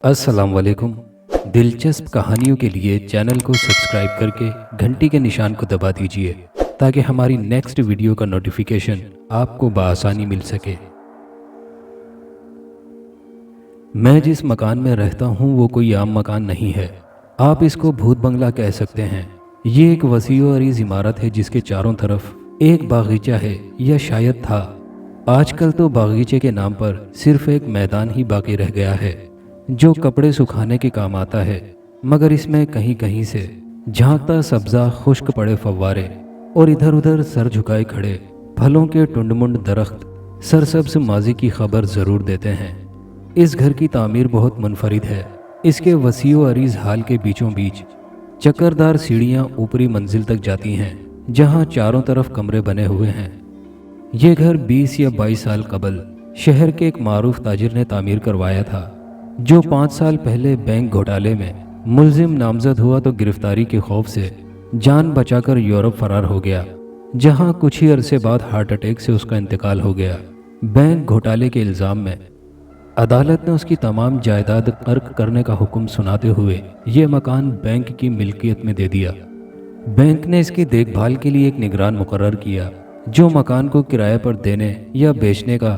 अस्सलाम वालेकुम। दिलचस्प कहानियों के लिए चैनल को सब्सक्राइब करके घंटी के निशान को दबा दीजिए ताकि हमारी नेक्स्ट वीडियो का नोटिफिकेशन आपको बआसानी मिल सके। मैं जिस मकान में रहता हूँ वो कोई आम मकान नहीं है, आप इसको भूत बंगला कह सकते हैं। ये एक वसी और अरीज इमारत है जिसके चारों तरफ एक बागीचा है, या शायद था। आजकल तो बागीचे के नाम पर सिर्फ एक मैदान ही बाकी रह गया है जो कपड़े सुखाने के काम आता है, मगर इसमें कहीं कहीं से झांकता सब्जा, खुश्क पड़े फव्वारे और इधर उधर सर झुकाए खड़े फलों के टुंडमुंड दरख्त सरसब्ज माजी की खबर ज़रूर देते हैं। इस घर की तामीर बहुत मुनफरिद है। इसके वसीओ अरीज हाल के बीचों बीच चक्करदार सीढ़ियाँ ऊपरी मंजिल तक जाती हैं, जहाँ चारों तरफ कमरे बने हुए हैं। ये घर 20 या 22 साल कबल शहर के एक मारूफ ताजिर ने तामीर करवाया था, जो 5 साल पहले बैंक घोटाले में मुलजिम नामजद हुआ तो गिरफ्तारी के खौफ से जान बचाकर यूरोप फरार हो गया, जहां कुछ ही अरसे बाद हार्ट अटैक से उसका इंतकाल हो गया। बैंक घोटाले के इल्ज़ाम में अदालत ने उसकी तमाम जायदाद कर्क करने का हुक्म सुनाते हुए ये मकान बैंक की मिल्कियत में दे दिया। बैंक ने इसकी देखभाल के लिए एक निगरान मुकर्रर किया जो मकान को किराए पर देने या बेचने का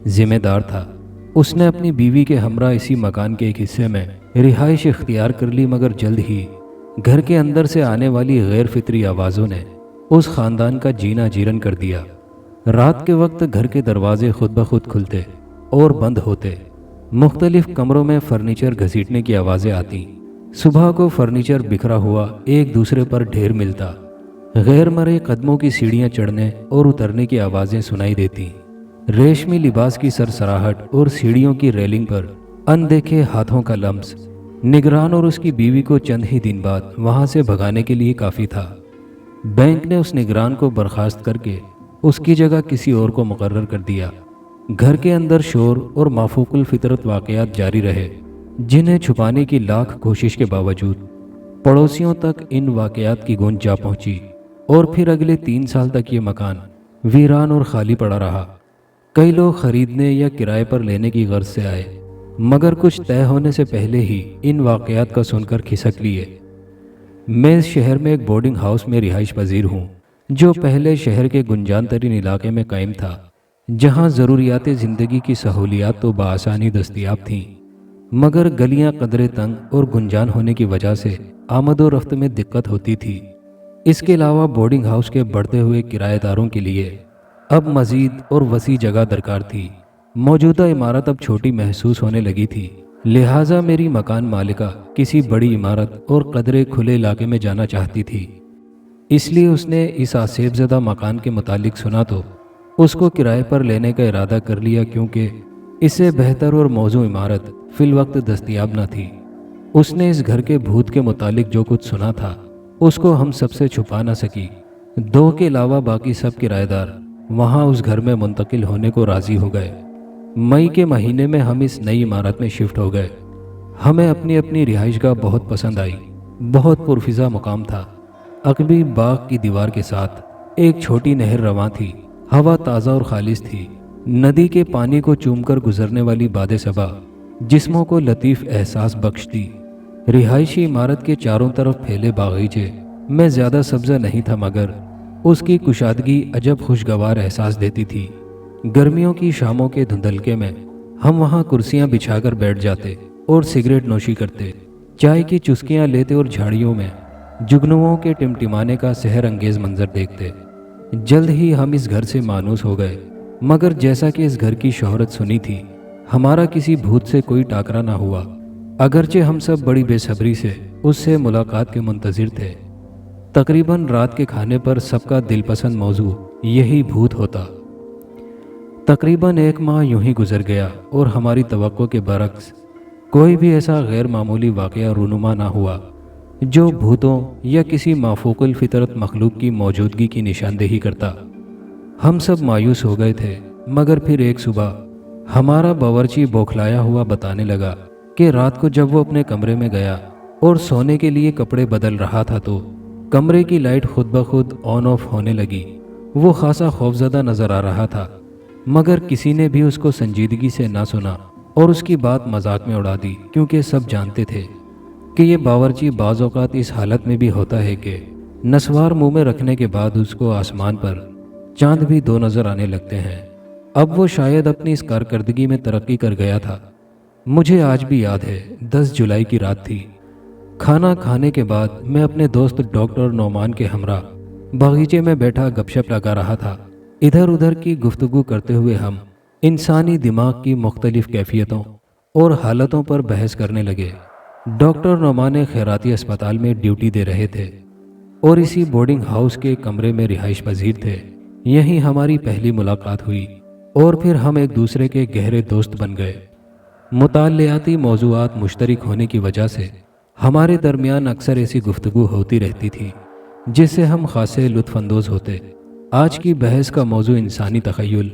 जिम्मेदार था। उसने अपनी बीवी के हमरा इसी मकान के एक हिस्से में रिहाइश इख्तियार कर ली, मगर जल्द ही घर के अंदर से आने वाली गैर फितरी आवाज़ों ने उस ख़ानदान का जीना जीरन कर दिया। रात के वक्त घर के दरवाजे खुद ब खुद खुलते और बंद होते, मुख्तलिफ कमरों में फर्नीचर घसीटने की आवाज़ें आती। सुबह को फर्नीचर बिखरा हुआ एक दूसरे पर ढेर मिलता, गैर मरे कदमों की सीढ़ियाँ चढ़ने और उतरने की आवाज़ें सुनाई देती। रेशमी लिबास की सरसराहट और सीढ़ियों की रेलिंग पर अनदेखे हाथों का लम्स निगरान और उसकी बीवी को चंद ही दिन बाद वहां से भगाने के लिए काफ़ी था। बैंक ने उस निगरान को बर्खास्त करके उसकी जगह किसी और को मुकर्रर कर दिया। घर के अंदर शोर और माफूकुल फितरत वाक़यात जारी रहे, जिन्हें छुपाने की लाख कोशिश के बावजूद पड़ोसियों तक इन वाक़यात की गूंज जा पहुंची, और फिर अगले 3 साल तक ये मकान वीरान और खाली पड़ा रहा। कई लोग खरीदने या किराए पर लेने की गर्ज से आए, मगर कुछ तय होने से पहले ही इन वाक़यात का सुनकर खिसक लिए। मैं इस शहर में एक बोर्डिंग हाउस में रिहाइश पजीर हूँ, जो पहले शहर के गुंजान तरीन इलाके में कायम था, जहाँ ज़रूरियात ज़िंदगी की सहूलियात तो बआसानी दस्तयाब थीं, मगर गलियाँ कदरे तंग और गुंजान होने की वजह से आमद व रफ्त में दिक्कत होती थी। इसके अलावा बोर्डिंग हाउस के बढ़ते हुए किराएदारों के लिए अब मज़ीद और वसी जगह दरकार थी। मौजूदा इमारत अब छोटी महसूस होने लगी थी, लिहाजा मेरी मकान मालिका किसी बड़ी इमारत और कदरे खुले इलाके में जाना चाहती थी। इसलिए उसने इस आसेबज़दा मकान के मुतालिक सुना तो उसको किराए पर लेने का इरादा कर लिया, क्योंकि इससे बेहतर और मौजू इमारत फिलवक्त दस्तयाब न थी। उसने इस घर के भूत के मुतालिक जो कुछ सुना था उसको हम सबसे छुपा न सकी। 2 के अलावा बाकी सब किराएदार वहाँ उस घर में मुंतकिल होने को राज़ी हो गए। मई के महीने में हम इस नई इमारत में शिफ्ट हो गए। हमें अपनी अपनी रिहाइशगाह बहुत पसंद आई। बहुत पुरफिज़ा मुकाम था। अकबी बाग की दीवार के साथ एक छोटी नहर रवां थी। हवा ताज़ा और खालिस थी। नदी के पानी को चूमकर गुजरने वाली बादे सबा जिस्मों को लतीफ़ एहसास बख्शती। रिहाइशी इमारत के चारों तरफ फैले बागीचे में ज़्यादा सब्ज़ा नहीं था, मगर उसकी कुशादगी अजब खुशगवार एहसास देती थी। गर्मियों की शामों के धुंधलके में हम वहाँ कुर्सियाँ बिछाकर बैठ जाते और सिगरेट नोशी करते, चाय की चुस्कियाँ लेते और झाड़ियों में जुगनुओं के टिमटिमाने का सहर अंगेज मंजर देखते। जल्द ही हम इस घर से मानूस हो गए, मगर जैसा कि इस घर की शोहरत सुनी थी, हमारा किसी भूत से कोई टाकरा ना हुआ, अगरचे हम सब बड़ी बेसब्री से उससे मुलाकात के मुंतज़िर थे। तकरीबन रात के खाने पर सबका दिलपसंद मौजू यही भूत होता। तकरीबन 1 माह यूं ही गुजर गया और हमारी तवक्को के बरक्स कोई भी ऐसा गैर मामूली वाक़या रूनुमा ना हुआ जो भूतों या किसी माफूकुल फितरत मखलूक की मौजूदगी की निशानदेही करता। हम सब मायूस हो गए थे, मगर फिर एक सुबह हमारा बावर्ची बौखलाया हुआ बताने लगा कि रात को जब वो अपने कमरे में गया और सोने के लिए कपड़े बदल रहा था तो कमरे की लाइट खुद ब खुद ऑन ऑफ होने लगी। वो खासा खौफजदा नज़र आ रहा था, मगर किसी ने भी उसको संजीदगी से ना सुना और उसकी बात मजाक में उड़ा दी, क्योंकि सब जानते थे कि ये बावर्ची बाज़ औक़ात इस हालत में भी होता है कि नस्वार मुंह में रखने के बाद उसको आसमान पर चांद भी दो नज़र आने लगते हैं। अब वो शायद अपनी इस कारकर्दगी में तरक्की कर गया था। मुझे आज भी याद है, 10 जुलाई की रात थी। खाना खाने के बाद मैं अपने दोस्त डॉक्टर नौमान के हमरा बगीचे में बैठा गपशप लगा रहा था। इधर उधर की गुफ्तगू करते हुए हम इंसानी दिमाग की मुख्तलिफ कैफियतों और हालतों पर बहस करने लगे। डॉक्टर नौमान खैराती अस्पताल में ड्यूटी दे रहे थे और इसी बोर्डिंग हाउस के कमरे में रिहाइश पजीर थे। यहीं हमारी पहली मुलाकात हुई और फिर हम एक दूसरे के गहरे दोस्त बन गए। मुतालियाती मौज़ूआत मुश्तरक होने की वजह से हमारे दरमियान अक्सर ऐसी गुफ्तगू होती रहती थी जिससे हम खासे लुत्फ़अंदोज़ होते। आज की बहस का मौजू इंसानी तख़य्युल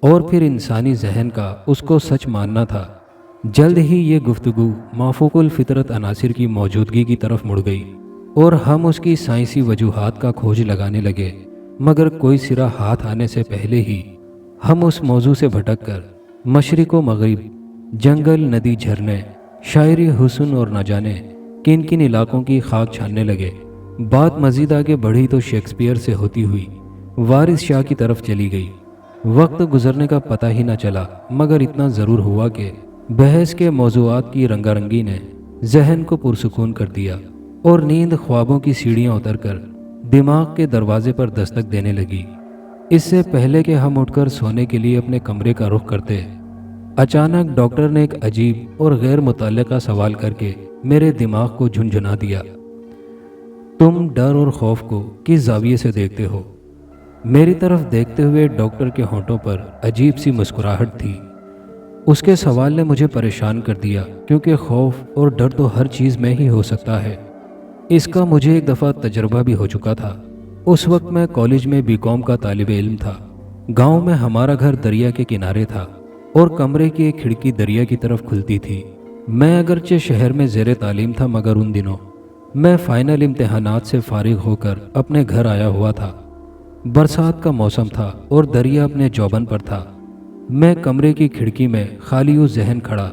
और फिर इंसानी जहन का उसको सच मानना था। जल्द ही ये गुफ्तगू माफूकुल फितरत अनासिर की मौजूदगी की तरफ मुड़ गई और हम उसकी साइंसी वजूहात का खोज लगाने लगे, मगर कोई सिरा हाथ आने से पहले ही हम उस मौजू से भटक कर मशरिक़ व मग़रिब, जंगल, नदी, झरने, शायरी, हुस्न और न जाने किन किन इलाकों की खाक छानने लगे। बात मज़ीद आगे बढ़ी तो शेक्सपियर से होती हुई वारिस शाह की तरफ चली गई। वक्त गुजरने का पता ही न चला, मगर इतना ज़रूर हुआ कि बहस के मौज़ूआत की रंगारंगी ने जहन को पुरसुकून कर दिया और नींद ख्वाबों की सीढ़ियाँ उतरकर दिमाग के दरवाजे पर दस्तक देने लगी। इससे पहले कि हम उठकर सोने के लिए अपने कमरे का रुख करते, अचानक डॉक्टर ने एक अजीब और गैर मुतल्लिका सवाल करके मेरे दिमाग को झुनझुना दिया। तुम डर और खौफ को किस ज़ाविये से देखते हो? मेरी तरफ देखते हुए डॉक्टर के होंठों पर अजीब सी मुस्कुराहट थी। उसके सवाल ने मुझे परेशान कर दिया, क्योंकि खौफ और डर तो हर चीज़ में ही हो सकता है। इसका मुझे एक दफ़ा तजर्बा भी हो चुका था। उस वक्त मैं कॉलेज में बीकॉम का तालिब इल्म था। गांव में हमारा घर दरिया के किनारे था और कमरे की एक खिड़की दरिया की तरफ खुलती थी। मैं अगरचे शहर में ज़ेरे तालीम था, मगर उन दिनों मैं फ़ाइनल इम्तिहानात से फारिग होकर अपने घर आया हुआ था। बरसात का मौसम था और दरिया अपने जौबन पर था। मैं कमरे की खिड़की में खाली व ज़हन खड़ा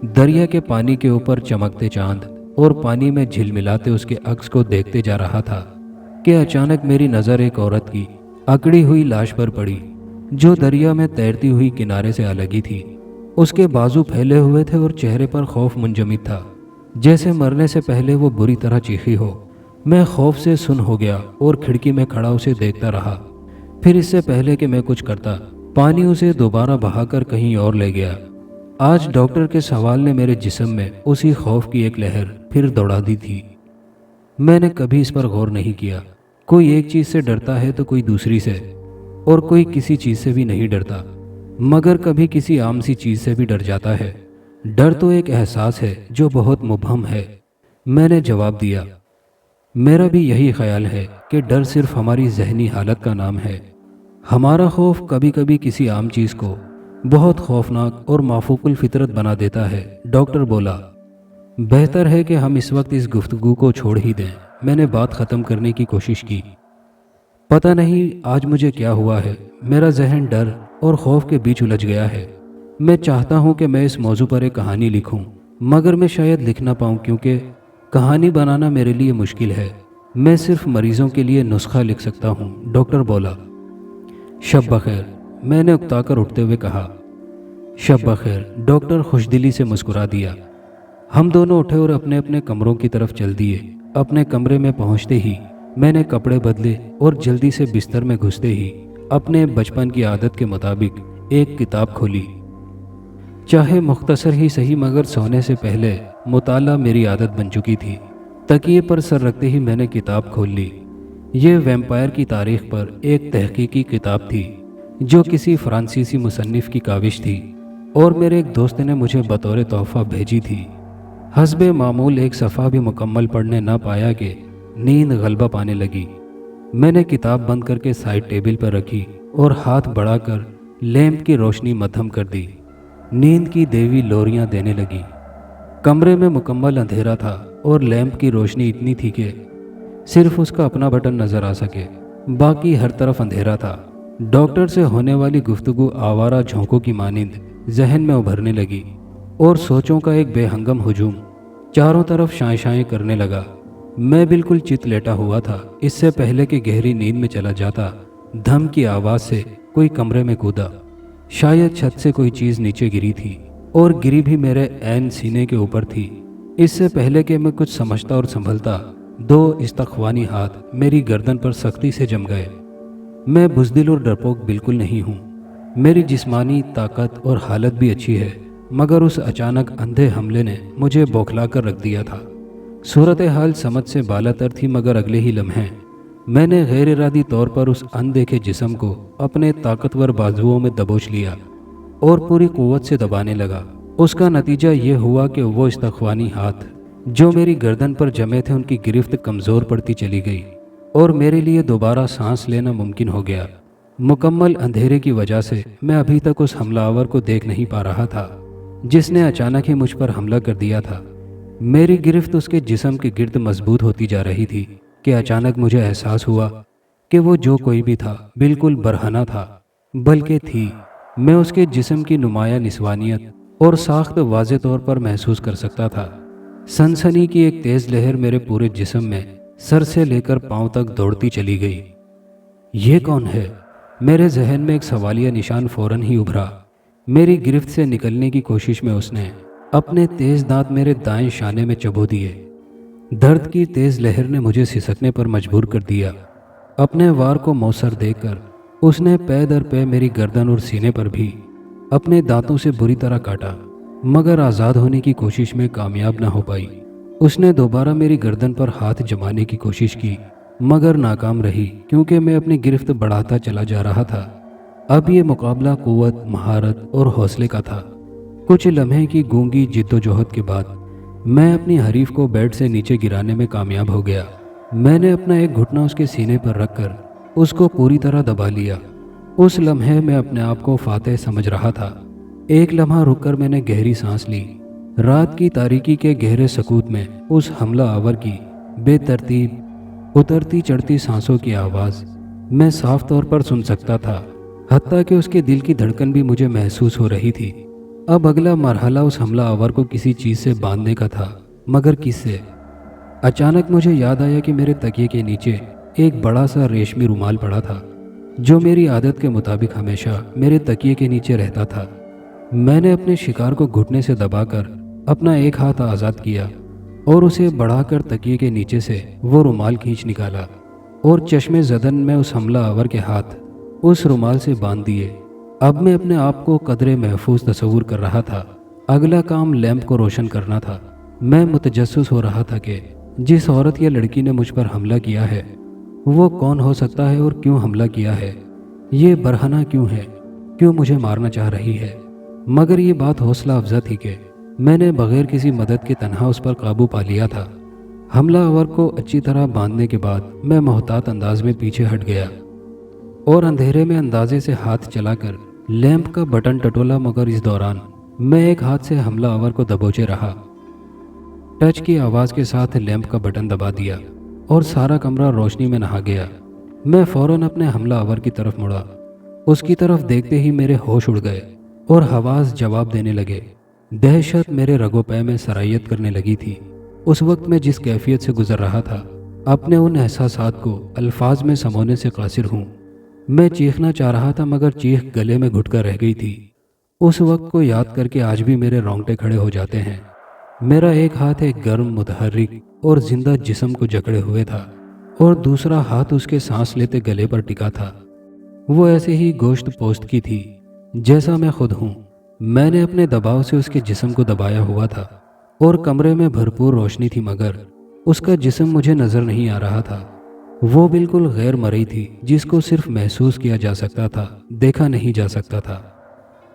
दरिया के पानी के ऊपर चमकते चांद और पानी में झिलमिलाते उसके अक्स को देखते जा रहा था कि अचानक मेरी नज़र एक औरत की अकड़ी हुई लाश पर पड़ी, जो दरिया में तैरती हुई किनारे से अलगी थी। उसके बाजू फैले हुए थे और चेहरे पर खौफ मुंजमिद था, जैसे मरने से पहले वो बुरी तरह चीखी हो। मैं खौफ से सुन हो गया और खिड़की में खड़ा उसे देखता रहा। फिर इससे पहले कि मैं कुछ करता, पानी उसे दोबारा बहाकर कहीं और ले गया। आज डॉक्टर के सवाल ने मेरे जिस्म में उसी खौफ की एक लहर फिर दौड़ा दी थी। मैंने कभी इस पर गौर नहीं किया। कोई एक चीज़ से डरता है तो कोई दूसरी से, और कोई किसी चीज़ से भी नहीं डरता, मगर कभी किसी आम सी चीज़ से भी डर जाता है। डर तो एक एहसास है जो बहुत मुबहम है। मैंने जवाब दिया, मेरा भी यही ख्याल है कि डर सिर्फ हमारी जहनी हालत का नाम है। हमारा खौफ कभी कभी किसी आम चीज़ को बहुत खौफनाक और माफूकुल फितरत बना देता है। डॉक्टर बोला, बेहतर है कि हम इस वक्त इस गुफ्तगू को छोड़ ही दें। मैंने बात ख़त्म करने की कोशिश की। पता नहीं आज मुझे क्या हुआ है, मेरा जहन डर और खौफ के बीच उलझ गया है। मैं चाहता हूँ कि मैं इस मौजू पर एक कहानी लिखूँ, मगर मैं शायद लिख ना पाऊँ, क्योंकि कहानी बनाना मेरे लिए मुश्किल है। मैं सिर्फ मरीजों के लिए नुस्खा लिख सकता हूँ। डॉक्टर बोला, शब बखैर, मैंने उकताकर उठते हुए कहा। शब बखैर, डॉक्टर खुशदिली से मुस्कुरा दिया। हम दोनों उठे और अपने अपने कमरों की तरफ चल दिए। अपने कमरे में पहुंचते ही मैंने कपड़े बदले और जल्दी से बिस्तर में घुसते ही अपने बचपन की आदत के मुताबिक एक किताब खोली। चाहे मुख्तसर ही सही, मगर सोने से पहले मुताला मेरी आदत बन चुकी थी। तकिए पर सर रखते ही मैंने किताब खोल ली। ये वैम्पायर की तारीख पर एक तहकीकी किताब थी जो किसी फ्रांसीसी मुसन्निफ की काविश थी और मेरे एक दोस्त ने मुझे बतौर तोहफा भेजी थी। हस्बे मामूल एक सफ़ा भी मुकम्मल पढ़ने ना पाया कि नींद गलबा पाने लगी। मैंने किताब बंद करके साइड टेबल पर रखी और हाथ बढ़ाकर लैंप की रोशनी मद्धम कर दी। नींद की देवी लोरियां देने लगी। कमरे में मुकम्मल अंधेरा था और लैंप की रोशनी इतनी थी कि सिर्फ उसका अपना बटन नज़र आ सके, बाकी हर तरफ अंधेरा था। डॉक्टर से होने वाली गुफ्तगू आवारा झोंकों की मानिंद जहन में उभरने लगी और सोचों का एक बेहंगम हुजूम चारों तरफ शाएं शाएं करने लगा। मैं बिल्कुल चित लेटा हुआ था। इससे पहले कि गहरी नींद में चला जाता, धम की आवाज़ से कोई कमरे में कूदा। शायद छत से कोई चीज़ नीचे गिरी थी और गिरी भी मेरे ऐन सीने के ऊपर थी। इससे पहले कि मैं कुछ समझता और संभलता, 2 इस्तख्वानी हाथ मेरी गर्दन पर सख्ती से जम गए। मैं बुज़दिल और डरपोक बिल्कुल नहीं हूँ। मेरी जिस्मानी ताकत और हालत भी अच्छी है, मगर उस अचानक अंधे हमले ने मुझे बौखला कर रख दिया था। सूरत हाल समझ से बालातर थी, मगर अगले ही लम्हे मैंने गैर इरादी तौर पर उस अनदेखे जिस्म को अपने ताकतवर बाजुओं में दबोच लिया और पूरी कुव्वत से दबाने लगा। उसका नतीजा ये हुआ कि वो इस्तख्वानी हाथ जो मेरी गर्दन पर जमे थे, उनकी गिरफ्त कमज़ोर पड़ती चली गई और मेरे लिए दोबारा सांस लेना मुमकिन हो गया। मुकम्मल अंधेरे की वजह से मैं अभी तक उस हमलावर को देख नहीं पा रहा था जिसने अचानक ही मुझ पर हमला कर दिया था। मेरी गिरफ्त उसके जिस्म के गिर्द मजबूत होती जा रही थी कि अचानक मुझे एहसास हुआ कि वो जो कोई भी था बिल्कुल बरहना था, बल्कि थी। मैं उसके जिस्म की नुमाया निस्वानियत और साख्त वाज़े तौर पर महसूस कर सकता था। सनसनी की एक तेज़ लहर मेरे पूरे जिस्म में सर से लेकर पांव तक दौड़ती चली गई। ये कौन है? मेरे जहन में एक सवालिया निशान फौरन ही उभरा। मेरी गिरफ्त से निकलने की कोशिश में उसने अपने तेज़ दांत मेरे दाएं शाने में चबो दिए। दर्द की तेज़ लहर ने मुझे सिसकने पर मजबूर कर दिया। अपने वार को मौसर देकर उसने पै दर पै मेरी गर्दन और सीने पर भी अपने दांतों से बुरी तरह काटा, मगर आज़ाद होने की कोशिश में कामयाब न हो पाई। उसने दोबारा मेरी गर्दन पर हाथ जमाने की कोशिश की, मगर नाकाम रही, क्योंकि मैं अपनी गिरफ्त बढ़ाता चला जा रहा था। अब ये मुकाबला कुव्वत, महारत और हौसले का था। कुछ लम्हे की गूंगी जिद्दोजहद के बाद मैं अपनी हरीफ को बेड से नीचे गिराने में कामयाब हो गया। मैंने अपना एक घुटना उसके सीने पर रखकर उसको पूरी तरह दबा लिया। उस लम्हे में अपने आप को फातेह समझ रहा था। एक लम्हा रुककर मैंने गहरी सांस ली। रात की तारीकी के गहरे सकूत में उस हमला आवर की बेतरतीब उतरती चढ़ती सांसों की आवाज़ मैं साफ तौर पर सुन सकता था, हत्ता कि उसके दिल की धड़कन भी मुझे महसूस हो रही थी। अब अगला मरहला उस हमला आवर को किसी चीज़ से बांधने का था, मगर किससे? अचानक मुझे याद आया कि मेरे तकिए के नीचे एक बड़ा सा रेशमी रुमाल पड़ा था, जो मेरी आदत के मुताबिक हमेशा मेरे तकिए के नीचे रहता था। मैंने अपने शिकार को घुटने से दबाकर अपना एक हाथ आज़ाद किया और उसे बढ़ाकर तकिए के नीचे से वो रुमाल खींच निकाला और चश्मे ज़दन में उस हमला आवर के हाथ उस रुमाल से बांध दिए। अब मैं अपने आप को कदरे महफूज तस्वुर कर रहा था। अगला काम लैंप को रोशन करना था। मैं मुतजस्सिस हो रहा था कि जिस औरत या लड़की ने मुझ पर हमला किया है वो कौन हो सकता है और क्यों हमला किया है। ये बरहना क्यों है, क्यों मुझे मारना चाह रही है। मगर ये बात हौसला अफजा थी कि मैंने बगैर किसी मदद के तन्हा उस पर काबू पा लिया था। हमला आवर को अच्छी तरह बांधने के बाद मैं मोहतात अंदाज में पीछे हट गया और अंधेरे में अंदाजे से हाथ चलाकर लैंप का बटन टटोला, मगर इस दौरान मैं एक हाथ से हमला आवर को दबोचे रहा। टच की आवाज़ के साथ लैंप का बटन दबा दिया और सारा कमरा रोशनी में नहा गया। मैं फौरन अपने हमला आवर की तरफ मुड़ा। उसकी तरफ देखते ही मेरे होश उड़ गए और हवास जवाब देने लगे। दहशत मेरे रगो पै में सरायत करने लगी थी। उस वक्त मैं जिस कैफियत से गुजर रहा था, अपने उन एहसासात को अल्फाज में समोने से कासिर हूँ। मैं चीखना चाह रहा था, मगर चीख गले में घुटकर रह गई थी। उस वक्त को याद करके आज भी मेरे रोंगटे खड़े हो जाते हैं। मेरा एक हाथ एक गर्म, मुतहर्रिक और जिंदा जिस्म को जकड़े हुए था और दूसरा हाथ उसके सांस लेते गले पर टिका था। वो ऐसे ही गोश्त पोस्त की थी जैसा मैं खुद हूँ। मैंने अपने दबाव से उसके जिस्म को दबाया हुआ था और कमरे में भरपूर रोशनी थी, मगर उसका जिस्म मुझे नजर नहीं आ रहा था। वो बिल्कुल गैर मरई थी, जिसको सिर्फ महसूस किया जा सकता था, देखा नहीं जा सकता था।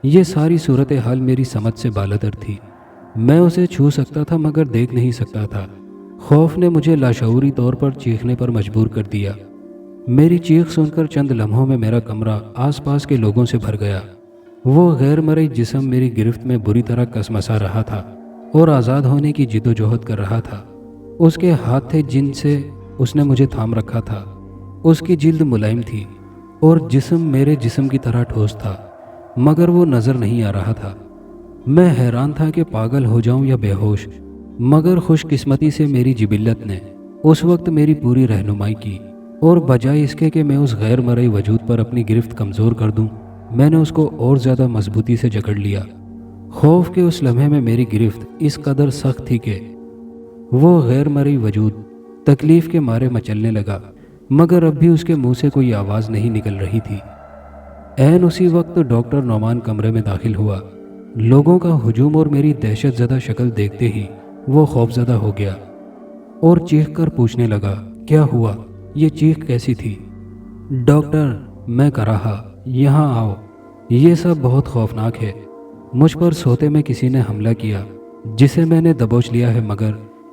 ये सारी सूरत हाल मेरी समझ से बालातर थी। मैं उसे छू सकता था मगर देख नहीं सकता था। खौफ ने मुझे लाशऊरी तौर पर चीखने पर मजबूर कर दिया। मेरी चीख सुनकर चंद लम्हों में मेरा कमरा आसपास के लोगों से भर गया। वो गैर मरई जिस्म मेरी गिरफ्त में बुरी तरह कसमसा रहा था और आज़ाद होने की जिद्दोजहद कर रहा था। उसके हाथ थे जिनसे उसने मुझे थाम रखा था। उसकी जिल्द मुलायम थी और जिस्म मेरे जिस्म की तरह ठोस था, मगर वो नज़र नहीं आ रहा था। میں حیران تھا کہ پاگل ہو جاؤں یا بے ہوش، مگر خوش قسمتی سے میری جبلت نے اس وقت میری پوری رہنمائی کی، اور بجائے اس کے کہ میں اس غیر مرئی وجود پر اپنی گرفت کمزور کر دوں، میں نے اس کو اور زیادہ مضبوطی سے جکڑ لیا۔ خوف کے اس لمحے میں میری گرفت اس قدر سخت تھی کہ وہ غیر مرئی وجود تکلیف کے مارے مچلنے لگا، مگر اب بھی اس کے منہ سے کوئی آواز نہیں نکل رہی تھی۔ عین اسی وقت ڈاکٹر نعمان کمرے میں داخل ہوا۔ لوگوں کا ہجوم اور میری دہشت زدہ شکل دیکھتے ہی وہ خوف زدہ ہو گیا اور چیخ کر پوچھنے لگا، کیا ہوا؟ یہ چیخ کیسی تھی؟ ڈاکٹر، میں کہہ رہا، یہاں آؤ، یہ سب بہت خوفناک ہے۔ مجھ پر سوتے میں کسی نے حملہ کیا جسے میں نے دبوچ لیا ہے، مگر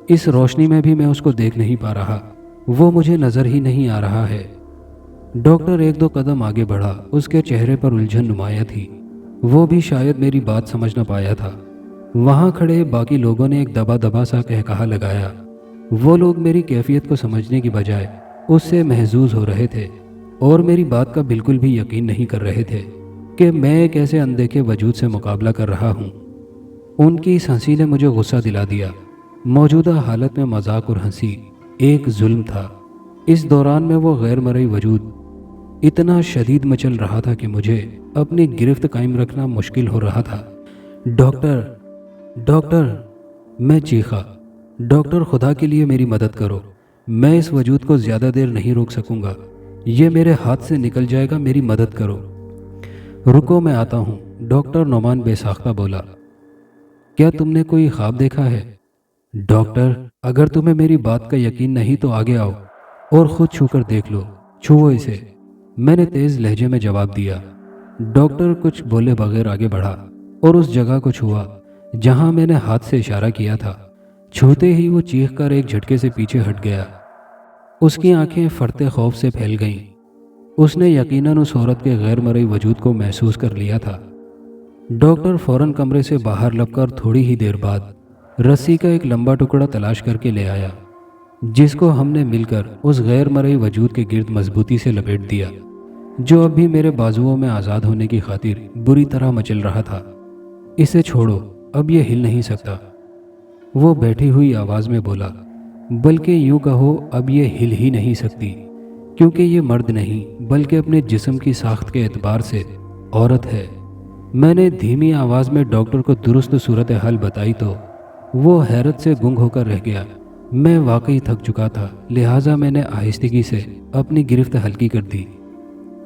اس روشنی میں بھی میں اس کو دیکھ نہیں پا رہا، وہ مجھے نظر ہی نہیں آ رہا ہے۔ ڈاکٹر ایک دو قدم آگے بڑھا، اس کے چہرے پر الجھن نمایاں تھی، وہ بھی شاید میری بات سمجھ نہ پایا تھا۔ وہاں کھڑے باقی لوگوں نے ایک دبا دبا سا کہا لگایا۔ وہ لوگ میری کیفیت کو سمجھنے کی بجائے اس سے محظوظ ہو رہے تھے اور میری بات کا بالکل بھی یقین نہیں کر رہے تھے کہ میں ایک ایسے اندیکھے وجود سے مقابلہ کر رہا ہوں۔ ان کی اس ہنسی نے مجھے غصہ دلا دیا۔ موجودہ حالت میں مذاق اور ہنسی ایک ظلم تھا۔ اس دوران میں وہ غیر مرئی وجود اتنا شدید مچل رہا تھا کہ مجھے اپنی گرفت قائم رکھنا مشکل ہو رہا تھا۔ ڈاکٹر، ڈاکٹر، میں چیخا، ڈاکٹر خدا کے لیے میری مدد کرو، میں اس وجود کو زیادہ دیر نہیں روک سکوں گا، یہ میرے ہاتھ سے نکل جائے گا، میری مدد کرو۔ رکو، میں آتا ہوں، ڈاکٹر نعمان بے ساختہ بولا۔ کیا تم نے کوئی خواب دیکھا ہے؟ ڈاکٹر، اگر تمہیں میری بات کا یقین نہیں تو آگے آؤ اور خود چھو کر دیکھ لو، چھوؤ اسے، میں نے تیز لہجے میں جواب دیا۔ ڈاکٹر کچھ بولے بغیر آگے بڑھا اور اس جگہ کو چھوا جہاں میں نے ہاتھ سے اشارہ کیا تھا۔ چھوتے ہی وہ چیخ کر ایک جھٹکے سے پیچھے ہٹ گیا۔ اس کی آنکھیں فرتے خوف سے پھیل گئیں۔ اس نے یقیناً اس عورت کے غیر مرئی وجود کو محسوس کر لیا تھا۔ ڈاکٹر فوراً کمرے سے باہر لپ کر تھوڑی ہی دیر بعد رسی کا ایک لمبا ٹکڑا تلاش کر کے لے آیا، جس کو ہم نے مل کر اس غیر مرئی وجود کے گرد مضبوطی سے لپیٹ دیا، جو اب بھی میرے بازوؤں میں آزاد ہونے کی خاطر بری طرح مچل رہا تھا۔ اسے چھوڑو، اب یہ ہل نہیں سکتا، وہ بیٹھی ہوئی آواز میں بولا، بلکہ یوں کہو اب یہ ہل ہی نہیں سکتی، کیونکہ یہ مرد نہیں بلکہ اپنے جسم کی ساخت کے اعتبار سے عورت ہے۔ میں نے دھیمی آواز میں ڈاکٹر کو درست صورتحال بتائی تو وہ حیرت سے گنگ ہو کر رہ گیا۔ میں واقعی تھک چکا تھا، لہٰذا میں نے آہستگی سے اپنی گرفت ہلکی کر دی۔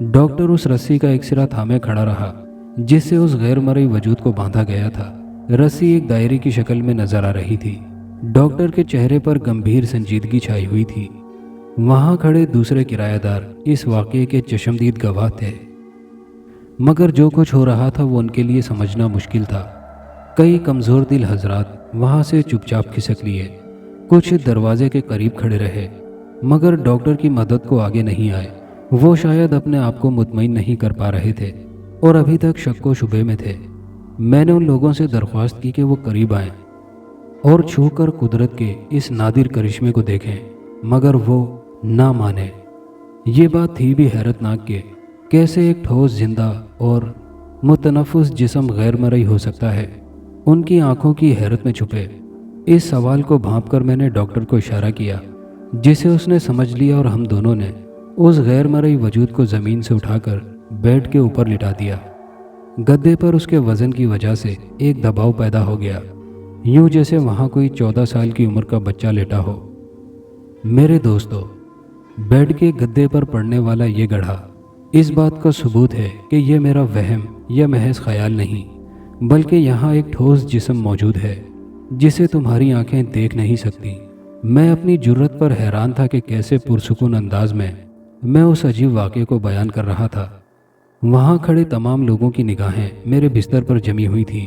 ڈاکٹر اس رسی کا ایک سرا تھامے کھڑا رہا جس سے اس غیر مرئی وجود کو باندھا گیا تھا۔ رسی ایک دائرے کی شکل میں نظر آ رہی تھی۔ ڈاکٹر کے چہرے پر گمبھیر سنجیدگی چھائی ہوئی تھی۔ وہاں کھڑے دوسرے کرایہ دار اس واقعے کے چشمدید گواہ تھے، مگر جو کچھ ہو رہا تھا وہ ان کے لیے سمجھنا مشکل تھا۔ کئی کمزور دل حضرات وہاں سے چپ چاپ کھسک لیے، کچھ دروازے کے قریب کھڑے رہے، مگر ڈاکٹر کی مدد کو آگے نہیں آئے۔ وہ شاید اپنے آپ کو مطمئن نہیں کر پا رہے تھے اور ابھی تک شک و شبے میں تھے۔ میں نے ان لوگوں سے درخواست کی کہ وہ قریب آئیں اور چھو کر قدرت کے اس نادر کرشمے کو دیکھیں، مگر وہ نہ مانے۔ یہ بات تھی بھی حیرت ناک کہ کیسے ایک ٹھوس زندہ اور متنفس جسم غیر مرئی ہو سکتا ہے۔ ان کی آنکھوں کی حیرت میں چھپے اس سوال کو بھانپ کر میں نے ڈاکٹر کو اشارہ کیا، جسے اس نے سمجھ لیا، اور ہم دونوں نے اس غیر مرئی وجود کو زمین سے اٹھا کر بیڈ کے اوپر لٹا دیا۔ گدے پر اس کے وزن کی وجہ سے ایک دباؤ پیدا ہو گیا، یوں جیسے وہاں کوئی 14 سال کی عمر کا بچہ لیٹا ہو۔ میرے دوستو، بیڈ کے گدے پر پڑنے والا یہ گڑھا اس بات کا ثبوت ہے کہ یہ میرا وہم یا محض خیال نہیں، بلکہ یہاں ایک ٹھوس جسم موجود ہے جسے تمہاری آنکھیں دیکھ نہیں سکتی۔ میں اپنی جرت پر حیران تھا کہ کیسے پرسکون انداز میں اس عجیب واقعے کو بیان کر رہا تھا۔ وہاں کھڑے تمام لوگوں کی نگاہیں میرے بستر پر جمی ہوئی تھیں۔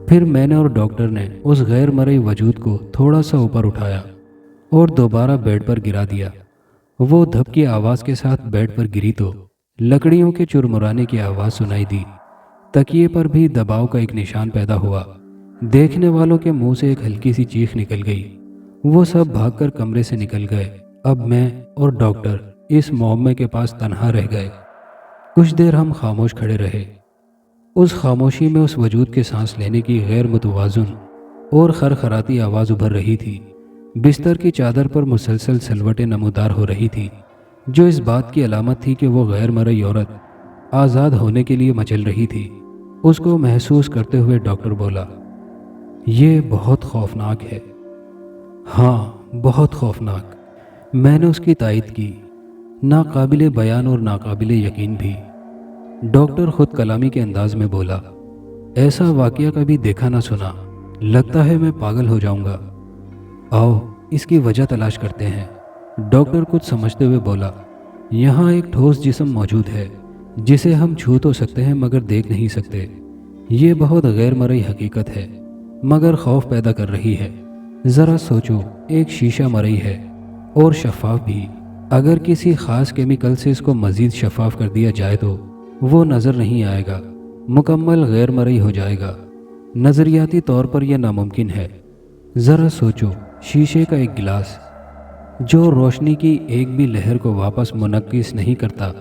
پھر میں نے اور ڈاکٹر نے اس غیر مرئی وجود کو تھوڑا سا اوپر اٹھایا اور دوبارہ بیڈ پر گرا دیا۔ وہ دھپ کی آواز کے ساتھ بیڈ پر گری تو لکڑیوں کے چرمرانے کی آواز سنائی دی۔ تکیے پر بھی دباؤ کا ایک نشان پیدا ہوا۔ دیکھنے والوں کے منہ سے ایک ہلکی سی چیخ نکل گئی۔ وہ سب بھاگ کر کمرے سے نکل گئے۔ اب میں اور उस खामोशी में उस वजूद के सांस लेने की गैर मुतवाज़ुन और खरखराती आवाज़ उभर रही थी। बिस्तर की चादर पर मुसलसल सलवटें नमूदार हो रही थी, जो इस बात की अलामत थी कि वो गैर मरई औरत आज़ाद होने के लिए मचल रही थी। उसको महसूस करते हुए डॉक्टर बोला, ये बहुत खौफनाक है। हाँ, बहुत खौफनाक। मैंने उसकी तायद की, नाकाबिले बयान और नाकाबिले यकीन भी। डॉक्टर खुद कलामी के अंदाज में बोला, ऐसा वाकया कभी देखा ना सुना, लगता है मैं पागल हो जाऊंगा। आओ इसकी वजह तलाश करते हैं। डॉक्टर कुछ समझते हुए बोला, यहाँ एक ठोस जिस्म मौजूद है जिसे हम छू तो सकते हैं मगर देख नहीं सकते। ये बहुत गैर मरई हकीकत है मगर खौफ पैदा कर रही है। ज़रा सोचो, एक शीशा मरई है और शफाफ भी। अगर किसी ख़ास केमिकल से इसको मज़ीद शफाफ कर दिया जाए तो वो नज़र नहीं आएगा, मुकम्मल गैर मरई हो जाएगा। नज़रियाती तौर पर यह नामुमकिन है। ज़रा सोचो, शीशे का एक गिलास जो रोशनी की एक भी लहर को वापस मुनक्किस नहीं करता,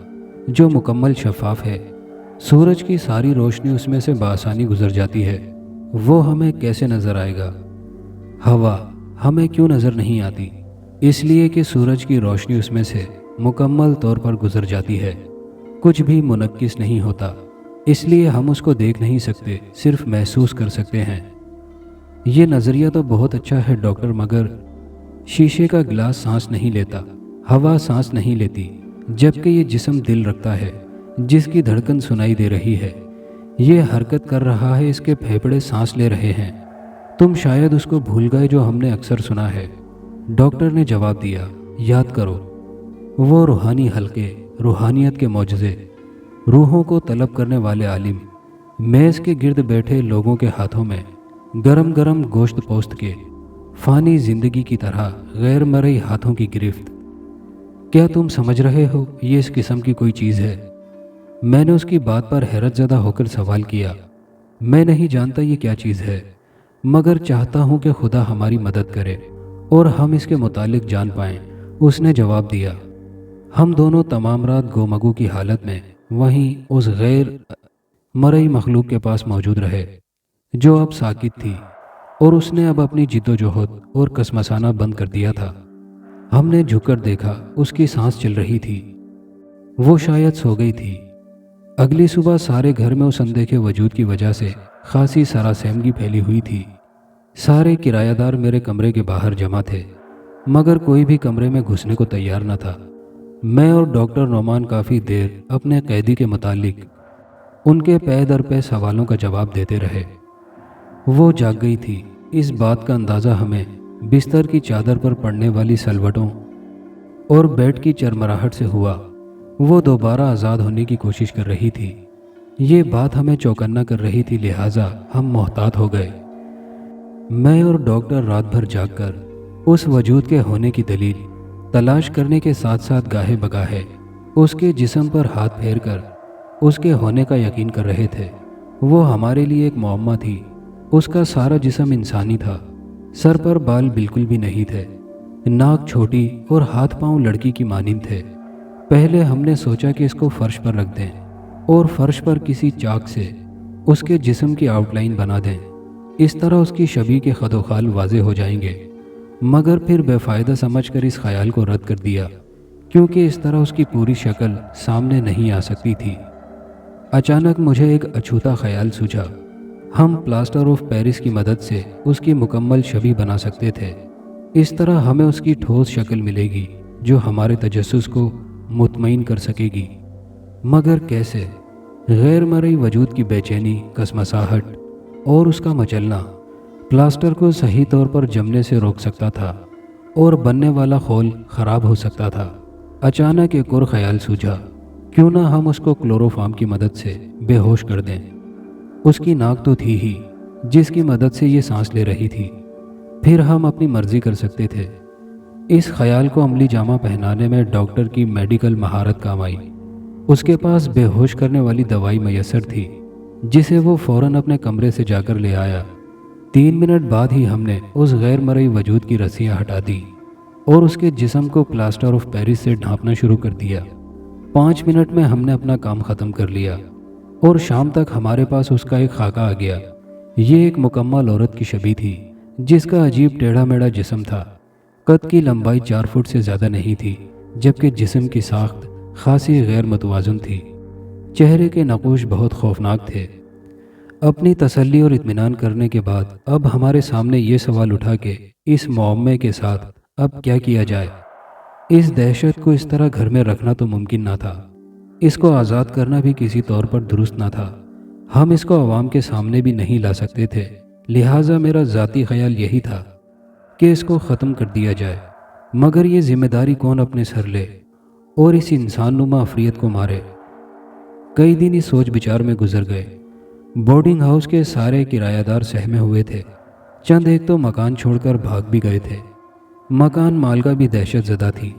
जो मुकम्मल शफाफ है, सूरज की सारी रोशनी उसमें से बआसानी गुजर जाती है, वो हमें कैसे नज़र आएगा? हवा हमें क्यों नज़र नहीं आती? इसलिए कि सूरज की रोशनी उसमें से मुकम्मल तौर पर गुजर जाती है, कुछ भी मुनक्किस नहीं होता। इसलिए हम उसको देख नहीं सकते, सिर्फ महसूस कर सकते हैं। ये नज़रिया तो बहुत अच्छा है डॉक्टर, मगर शीशे का गिलास सांस नहीं लेता, हवा सांस नहीं लेती, जबकि ये जिस्म दिल रखता है, जिसकी धड़कन सुनाई दे रही है। ये हरकत कर रहा है, इसके फेफड़े सांस ले रहे हैं। तुम शायद उसको भूल गए जो हमने अक्सर सुना है। डॉक्टर ने जवाब दिया, याद करो, वो रूहानी हल्के, रूहानियत के मौजज़े, रूहों को तलब करने वाले आलिम, मेज़ के गिर्द बैठे लोगों के हाथों में गरम गरम गोश्त पोस्त के फ़ानी ज़िंदगी की तरह गैर मरई हाथों की गिरफ्त। क्या तुम समझ रहे हो ये इस किस्म की कोई चीज़ है? मैंने उसकी बात पर हैरत ज़दा होकर सवाल किया। मैं नहीं जानता ये क्या चीज़ है, मगर चाहता हूँ कि खुदा हमारी मदद करे और हम इसके मुतालिक जान पाएँ। उसने जवाब दिया, हम दोनों तमाम रात गोमगू की हालत में वहीं उस गैर मरई मखलूक के पास मौजूद रहे, जो अब साकित थी, और उसने अब अपनी जिद्दोजहद और कसमसाना बंद कर दिया था। हमने झुककर देखा, उसकी सांस चल रही थी। वो शायद सो गई थी। अगली सुबह सारे घर में उस अनदेखे वजूद की वजह से खासी सरासहमगी फैली हुई थी। सारे किरायादार मेरे कमरे के बाहर जमा थे, मगर कोई भी कमरे में घुसने को तैयार न था। मैं और डॉक्टर नोमान काफ़ी देर अपने कैदी के मुतालिक उनके पै दर पे सवालों का जवाब देते रहे। वो जाग गई थी, इस बात का अंदाज़ा हमें बिस्तर की चादर पर पड़ने वाली सलवटों और बेड की चरमराहट से हुआ। वो दोबारा आज़ाद होने की कोशिश कर रही थी। ये बात हमें चौकन्ना कर रही थी, लिहाजा हम मोहतात हो गए। मैं और डॉक्टर रात भर जागकर उस वजूद के होने की दलील तलाश करने के साथ साथ गाहे बगाहे उसके जिस्म पर हाथ फेर कर उसके होने का यकीन कर रहे थे। वो हमारे लिए एक मुअम्मा थी। उसका सारा जिस्म इंसानी था। सर पर बाल बिल्कुल भी नहीं थे, नाक छोटी और हाथ पांव लड़की की मानिंद थे। पहले हमने सोचा कि इसको फर्श पर रख दें और फर्श पर किसी चाक से उसके जिस्म की आउटलाइन बना दें, इस तरह उसकी शबीह के खदोखाल वाज़े हो जाएंगे। मगर फिर बेफ़ायदा समझकर इस ख्याल को रद्द कर दिया, क्योंकि इस तरह उसकी पूरी शक्ल सामने नहीं आ सकती थी। अचानक मुझे एक अछूता ख्याल सूझा, हम प्लास्टर ऑफ पेरिस की मदद से उसकी मुकम्मल शबीह बना सकते थे। इस तरह हमें उसकी ठोस शक्ल मिलेगी जो हमारे तजस्सुस को मुतमईन कर सकेगी। मगर कैसे? गैर मरई वजूद की बेचैनी, कसमसाहट और उसका मचलना प्लास्टर को सही तौर पर जमने से रोक सकता था और बनने वाला खोल ख़राब हो सकता था। अचानक एक और ख्याल सूझा, क्यों ना हम उसको क्लोरोफार्म की मदद से बेहोश कर दें। उसकी नाक तो थी ही जिसकी मदद से ये सांस ले रही थी, फिर हम अपनी मर्जी कर सकते थे। इस ख्याल को अमली जामा पहनाने में डॉक्टर की मेडिकल महारत काम आई। उसके पास बेहोश करने वाली दवाई मैसर थी, जिसे वो फ़ौरन अपने कमरे से जाकर ले आया। 3 मिनट बाद ही हमने उस गैर मरई वजूद की रस्सियाँ हटा दी और उसके जिस्म को प्लास्टर ऑफ पेरिस से ढांपना शुरू कर दिया। 5 मिनट में हमने अपना काम ख़त्म कर लिया। اور شام تک ہمارے پاس اس کا ایک خاکہ آ گیا۔ یہ ایک مکمل عورت کی شبیہ تھی، جس کا عجیب ٹیڑھا میڑھا جسم تھا۔ قد کی لمبائی 4 فٹ سے زیادہ نہیں تھی، جبکہ جسم کی ساخت خاصی غیر متوازن تھی۔ چہرے کے نقوش بہت خوفناک تھے۔ اپنی تسلی اور اطمینان کرنے کے بعد اب ہمارے سامنے یہ سوال اٹھا کہ اس معمے کے ساتھ اب کیا کیا جائے۔ اس دہشت کو اس طرح گھر میں رکھنا تو ممکن نہ تھا۔ اس کو آزاد کرنا بھی کسی طور پر درست نہ تھا۔ ہم اس کو عوام کے سامنے بھی نہیں لا سکتے تھے، لہٰذا میرا ذاتی خیال یہی تھا کہ اس کو ختم کر دیا جائے۔ مگر یہ ذمہ داری کون اپنے سر لے اور اس انسان نما عفریت کو مارے؟ کئی دن اس سوچ بچار میں گزر گئے۔ بورڈنگ ہاؤس کے سارے کرایہ دار سہمے ہوئے تھے، چند ایک تو مکان چھوڑ کر بھاگ بھی گئے تھے۔ مکان مالکہ بھی دہشت زدہ تھی۔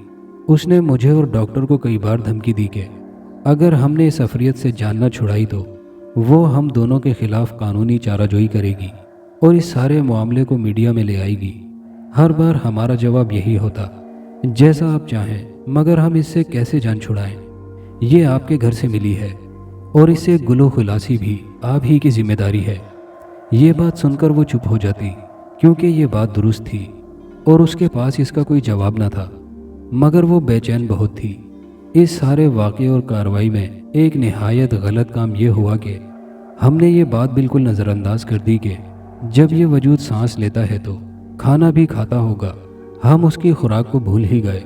اس نے مجھے اور ڈاکٹر کو کئی بار دھمکی دی کہ اگر ہم نے اس عفریت سے جان نہ چھڑائی تو وہ ہم دونوں کے خلاف قانونی چارہ جوئی کرے گی اور اس سارے معاملے کو میڈیا میں لے آئے گی۔ ہر بار ہمارا جواب یہی ہوتا، جیسا آپ چاہیں، مگر ہم اس سے کیسے جان چھڑائیں؟ یہ آپ کے گھر سے ملی ہے اور اس سے گلو خلاصی بھی آپ ہی کی ذمہ داری ہے۔ یہ بات سن کر وہ چپ ہو جاتی، کیونکہ یہ بات درست تھی اور اس کے پاس اس کا کوئی جواب نہ تھا، مگر وہ بے چین بہت تھی۔ اس سارے واقعے اور کارروائی میں ایک نہایت غلط کام یہ ہوا کہ ہم نے یہ بات بالکل نظر انداز کر دی کہ جب یہ وجود سانس لیتا ہے تو کھانا بھی کھاتا ہوگا۔ ہم اس کی خوراک کو بھول ہی گئے۔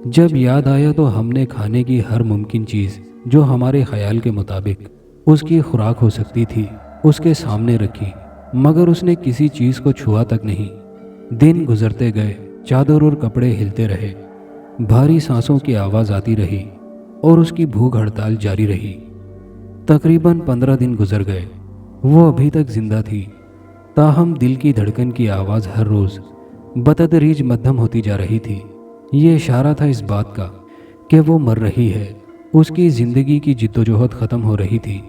جب یاد آیا تو ہم نے کھانے کی ہر ممکن چیز جو ہمارے خیال کے مطابق اس کی خوراک ہو سکتی تھی اس کے سامنے رکھی، مگر اس نے کسی چیز کو چھوا تک نہیں۔ دن گزرتے گئے، چادر اور کپڑے ہلتے رہے، بھاری سانسوں کی آواز آتی رہی اور اس کی بھوک ہڑتال جاری رہی۔ تقریباً 15 دن گزر گئے۔ وہ ابھی تک زندہ تھی، تاہم دل کی دھڑکن کی آواز ہر روز بتدریج مدھم ہوتی جا رہی تھی۔ یہ اشارہ تھا اس بات کا کہ وہ مر رہی ہے، اس کی زندگی کی جدوجہد ختم ہو رہی تھی۔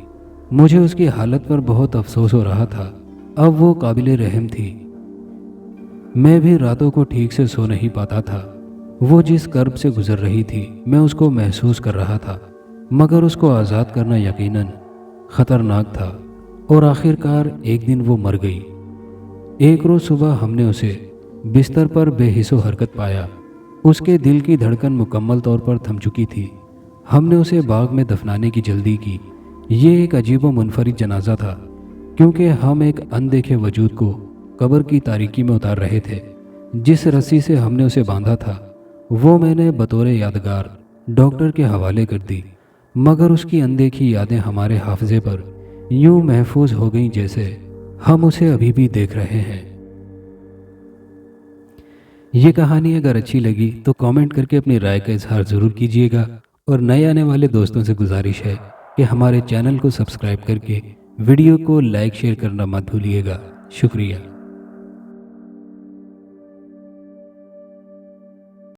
مجھے اس کی حالت پر بہت افسوس ہو رہا تھا۔ اب وہ قابل رحم تھی۔ میں بھی راتوں کو ٹھیک سے سو نہیں پاتا تھا۔ وہ جس کرب سے گزر رہی تھی میں اس کو محسوس کر رہا تھا، مگر اس کو آزاد کرنا یقیناً خطرناک تھا، اور آخرکار ایک دن وہ مر گئی۔ ایک روز صبح ہم نے اسے بستر پر بے حس و حرکت پایا۔ اس کے دل کی دھڑکن مکمل طور پر تھم چکی تھی۔ ہم نے اسے باغ میں دفنانے کی جلدی کی۔ یہ ایک عجیب و منفرد جنازہ تھا، کیونکہ ہم ایک اندیکھے وجود کو قبر کی تاریکی میں اتار رہے تھے۔ جس رسی سے ہم نے اسے باندھا تھا وہ میں نے بطور یادگار ڈاکٹر کے حوالے کر دی، مگر اس کی اندیکھی یادیں ہمارے حافظے پر یوں محفوظ ہو گئیں جیسے ہم اسے ابھی بھی دیکھ رہے ہیں۔ یہ کہانی اگر اچھی لگی تو کامنٹ کر کے اپنی رائے کا اظہار ضرور کیجیے گا، اور نئے آنے والے دوستوں سے گزارش ہے کہ ہمارے چینل کو سبسکرائب کر کے ویڈیو کو لائک شیئر کرنا مت بھولیے گا۔ شکریہ۔